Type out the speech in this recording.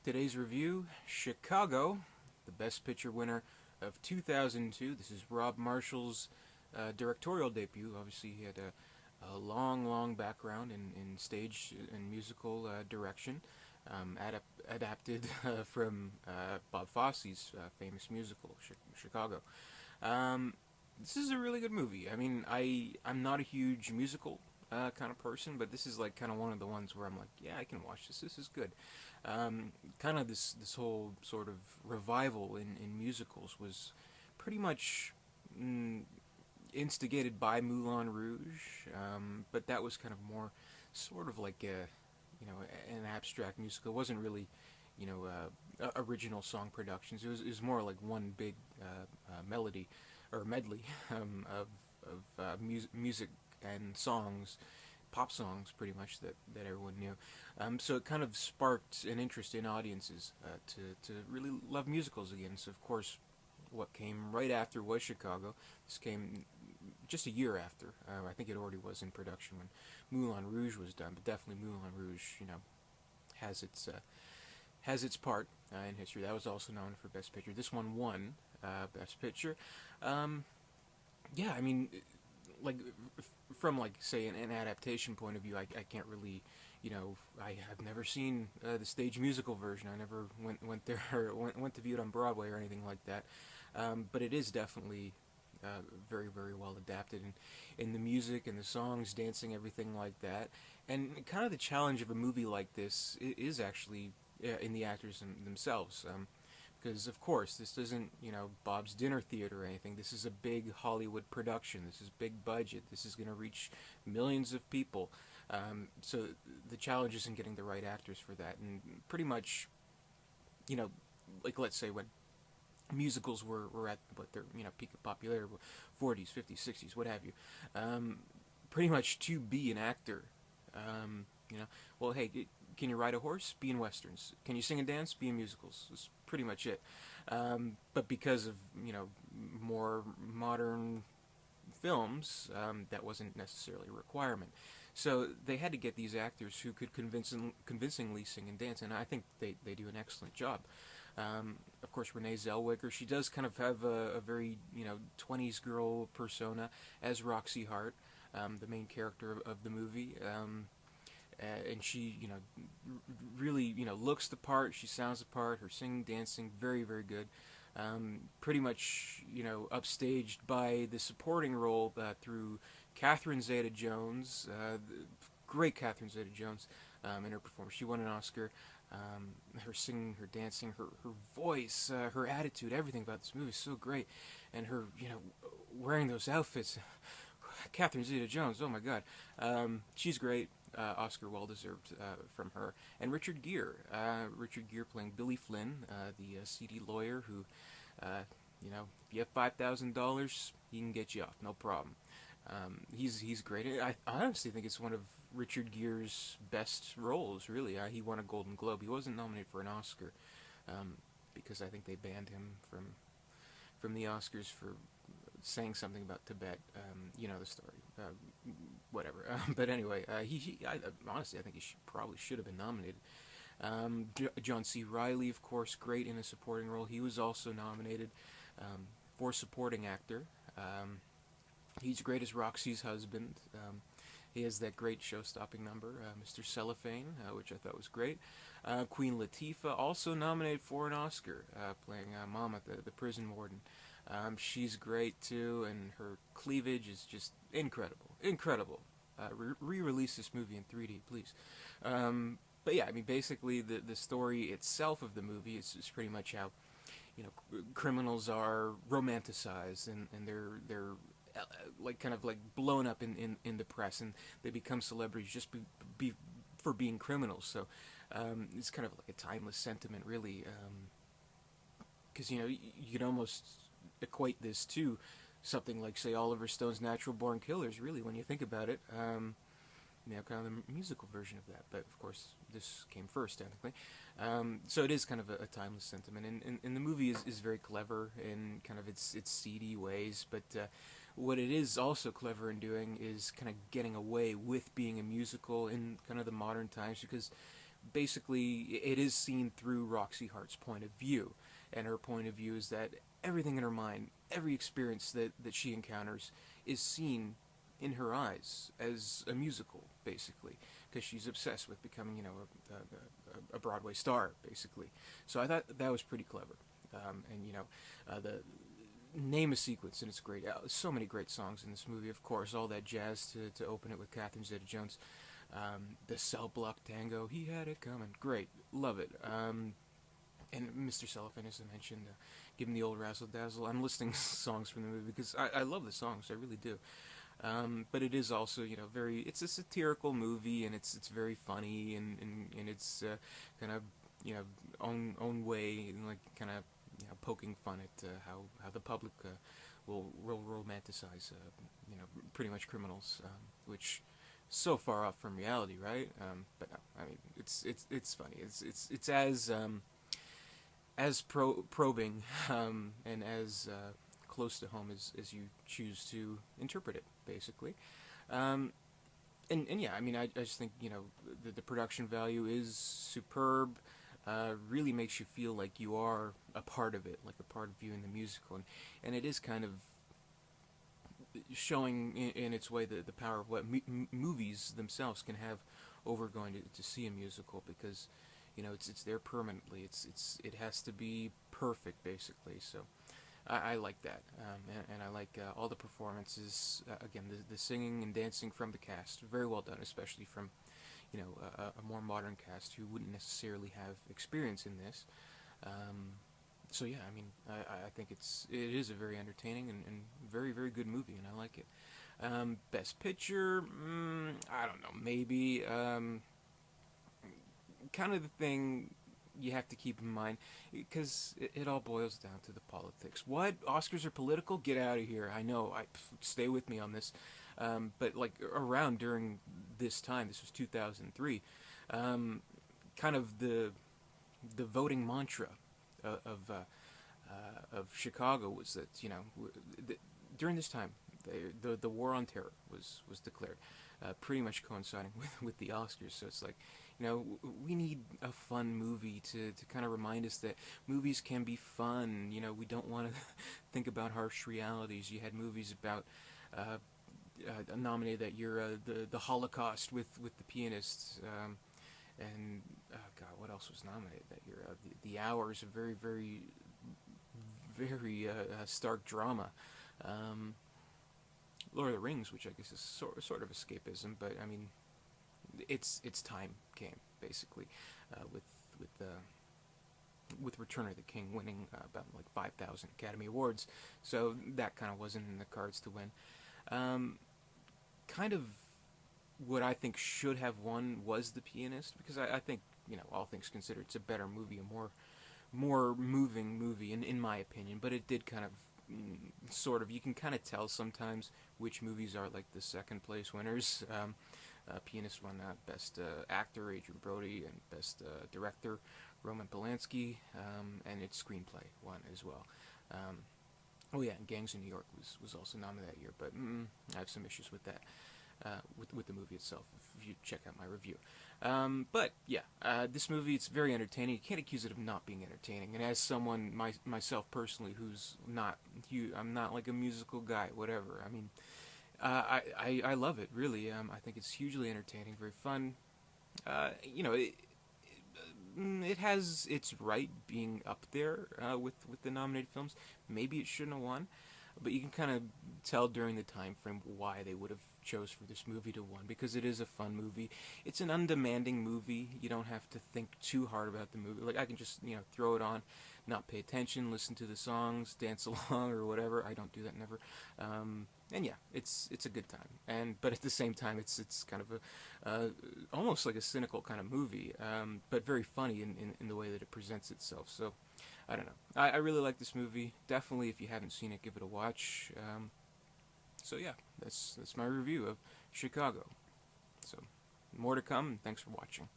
Today's review, Chicago, the Best Picture winner of 2002. This is Rob Marshall's directorial debut. Obviously, he had a long, long background in stage and musical direction, adapted from Bob Fosse's famous musical, Chicago. Um, this is a really good movie. I mean, I'm not a huge musical kind of person, but this is like kind of one of the ones where I'm like, yeah, I can watch this. This is good. Kind of this whole sort of revival in musicals was pretty much mm, instigated by Moulin Rouge, but that was kind of more sort of like an abstract musical. It wasn't really original song productions. It was more like one big melody or medley of music and songs, pop songs, pretty much that everyone knew. So it kind of sparked an interest in audiences to really love musicals again. So of course, what came right after was Chicago. This came just a year after. I think it already was in production when Moulin Rouge was done, but definitely Moulin Rouge, has its part in history. That was also nominated for Best Picture. This one won Best Picture. Um, yeah, I mean, like from like say an adaptation point of view, I can't really, I have never seen the stage musical version. I never went there or went to view it on Broadway or anything like that. But it is definitely very very well adapted in the music and the songs, dancing, everything like that. And kind of the challenge of a movie like this is actually in the actors themselves. Because of course this isn't Bob's Dinner Theater or anything. This is a big Hollywood production. This is big budget. This is going to reach millions of people. So the challenge is in getting the right actors for that. And pretty much, you know, like let's say when musicals were at what their peak of popularity, 40s, 50s, 60s, what have you. Pretty much to be an actor, well, hey, can you ride a horse? Be in westerns. Can you sing and dance? Be in musicals. That's pretty much it. But because of more modern films, that wasn't necessarily a requirement. So they had to get these actors who could convincingly sing and dance, and I think they do an excellent job. Of course, Renee Zellweger, she does kind of have a very 20s girl persona as Roxy Hart, the main character of the movie. And she, really, looks the part. She sounds the part. Her singing, dancing, very, very good. Pretty much, upstaged by the supporting role through Catherine Zeta-Jones, great Catherine Zeta-Jones in her performance. She won an Oscar. Her singing, her dancing, her voice, her attitude, everything about this movie is so great. And her, wearing those outfits, Catherine Zeta-Jones, oh my God, she's great. Oscar well deserved from her, and Richard Gere. Richard Gere playing Billy Flynn, the seedy lawyer who, if you have $5,000, he can get you off, no problem. He's great. I honestly think it's one of Richard Gere's best roles. Really, he won a Golden Globe. He wasn't nominated for an Oscar because I think they banned him from the Oscars for saying something about Tibet. You know the story. Whatever. But anyway, honestly, I think he probably should have been nominated. John C. Reilly, of course, great in a supporting role. He was also nominated for supporting actor. He's great as Roxy's husband. He has that great show-stopping number, Mr. Cellophane, which I thought was great. Queen Latifah, also nominated for an Oscar, playing Mama, the prison warden. She's great too, and her cleavage is just incredible. Incredible. Re-release this movie in 3D, please. But yeah, I mean, basically, the story itself of the movie is pretty much how criminals are romanticized and they're like kind of like blown up in the press, and they become celebrities just for being criminals. So it's kind of like a timeless sentiment, really, because you could almost equate this to something like, say, Oliver Stone's Natural Born Killers, really, when you think about it. Kind of the musical version of that, but of course this came first, technically. So it is kind of a timeless sentiment, and the movie is very clever in kind of its seedy ways, but what it is also clever in doing is kind of getting away with being a musical in kind of the modern times, because basically it is seen through Roxy Hart's point of view, and her point of view is that everything in her mind, every experience that she encounters, is seen in her eyes as a musical, basically, because she's obsessed with becoming, a Broadway star, basically. So I thought that was pretty clever, and the name a sequence, and it's great. So many great songs in this movie, of course. All that jazz to open it with Catherine Zeta-Jones. The Cell Block Tango, he had it coming. Great, love it. And Mr. Cellophane, as I mentioned, give him the old razzle dazzle. I'm listing songs from the movie because I love the songs, I really do. But it is also, very. It's a satirical movie, and it's very funny, and it's kind of own way, and like kind of poking fun at how the public will romanticize pretty much criminals, which so far off from reality, right? But no, I mean it's funny. It's as probing and as close to home as you choose to interpret it, basically. And yeah, I mean, I just think the production value is superb. Really makes you feel like you are a part of it, like a part of viewing the musical, and it is kind of showing in its way the power of what movies themselves can have over going to see a musical, because it's there permanently. It has to be perfect, basically. So I like that, and I like all the performances. Again, the singing and dancing from the cast, very well done, especially from a more modern cast who wouldn't necessarily have experience in this. So yeah, I mean, I think it is a very entertaining and very, very good movie, and I like it. Best Picture, I don't know, maybe. Kind of the thing you have to keep in mind, because it all boils down to the politics. What? Oscars are political? Get out of here. I know. Stay with me on this. But like around during this time, this was 2003, kind of the voting mantra of Chicago was that during this time the war on terror was declared, pretty much coinciding with the Oscars. So it's like, we need a fun movie to kind of remind us that movies can be fun. We don't want to think about harsh realities. You had movies about nominated that year, the Holocaust with the Pianist, and God, what else was nominated that year? The Hours, a very, very, very stark drama. Lord of the Rings, which I guess is sort of escapism, but I mean, its time came, basically, with Return of the King winning about like 5,000 Academy Awards, so that kind of wasn't in the cards to win. Kind of what I think should have won was The Pianist, because I think, all things considered, it's a better movie, a more moving movie, in my opinion, but it did kind of, sort of, you can kind of tell sometimes which movies are like the second place winners. Pianist won Best Actor, Adrian Brody, and Best Director, Roman Polanski, and its screenplay won as well. Oh yeah, and Gangs in New York was also nominated that year, but I have some issues with that, with the movie itself, if you check out my review. But yeah, this movie, it's very entertaining. You can't accuse it of not being entertaining. And as someone, myself personally, who's not, I'm not like a musical guy, whatever. I mean, I love it, really. I think it's hugely entertaining, very fun. It has its right being up there with the nominated films. Maybe it shouldn't have won, but you can kind of tell during the time frame why they would have chose for this movie to win, because it is a fun movie. It's an undemanding movie. You don't have to think too hard about the movie. Like, I can just throw it on, not pay attention, listen to the songs, dance along or whatever. I don't do that, never. And yeah, it's a good time. But at the same time, it's kind of a almost like a cynical kind of movie, but very funny in the way that it presents itself. So I don't know. I really like this movie. Definitely, if you haven't seen it, give it a watch. So yeah, that's my review of Chicago. So more to come, and thanks for watching.